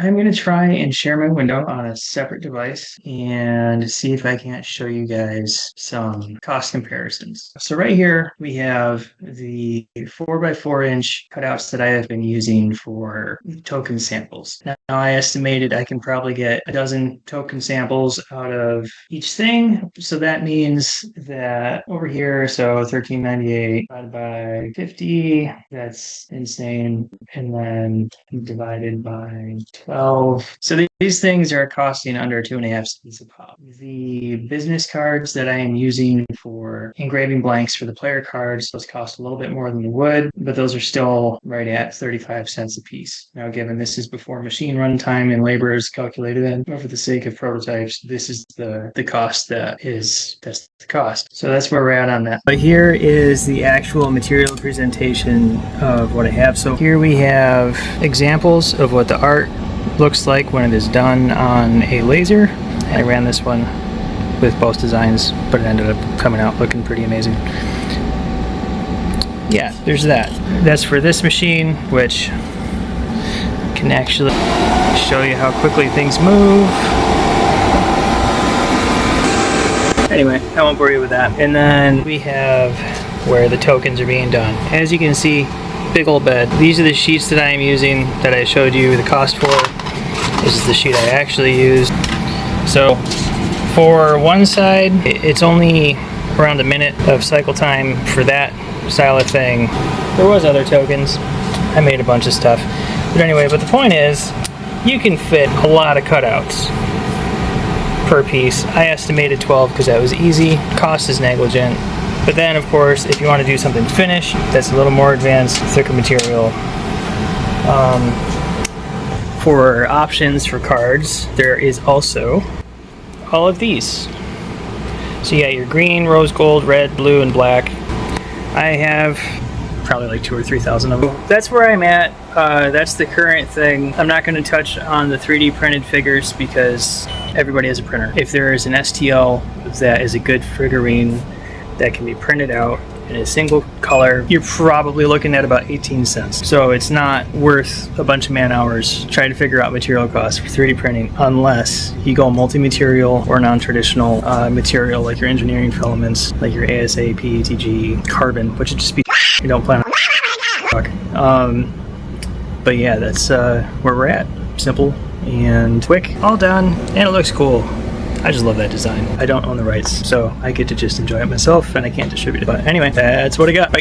I'm going to try and share my window on a separate device and see if I can't show you guys some cost comparisons. So right here we have the 4x4" cutouts that I have been using for token samples. Now I estimated I can probably get a dozen token samples out of each thing. So that means that over here, so 1398 divided by 50, that's insane. And then divided by 12. So these things are costing under 2.5 cents a pop. The business cards that I am using for engraving blanks for the player cards, those cost a little bit more than the wood, but those are still right at 35 cents a piece. Now, given this is before machine runtime and labor is calculated in, but for the sake of prototypes, this is the cost that's the cost. So that's where we're at on that. But here is the actual material presentation of what I have. So here we have examples of what the art looks like when it is done on a laser. I ran this one with both designs, but it ended up coming out looking pretty amazing. Yeah, there's that. That's for this machine, which can actually show you how quickly things move. Anyway, I won't bore you with that. And then we have where the tokens are being done. As you can see, big old bed. These are the sheets that I am using that I showed you the cost for. This is the sheet I actually used. So for one side, it's only around a minute of cycle time for that style of thing. There was other tokens. I made a bunch of stuff. But anyway, but the point is, you can fit a lot of cutouts per piece. I estimated 12 because that was easy. Cost is negligent. But then, of course, if you want to do something finished, that's a little more advanced, thicker material. For options for cards, there is also all of these. So you got your green, rose gold, red, blue, and black. I have probably like 2,000 or 3,000 of them. That's where I'm at. That's the current thing. I'm not going to touch on the 3D printed figures because everybody has a printer. If there is an STL that is a good figurine that can be printed out in a single color, you're probably looking at about 18 cents. So it's not worth a bunch of man hours trying to figure out material costs for 3D printing unless you go multi-material or non-traditional material like your engineering filaments, like your ASA, PETG, carbon, which would just be you don't plan on. But yeah, that's where we're at. Simple and quick, all done, and it looks cool. I just love that design. I don't own the rights, so I get to just enjoy it myself, and I can't distribute it. But anyway, that's what I got. Bye.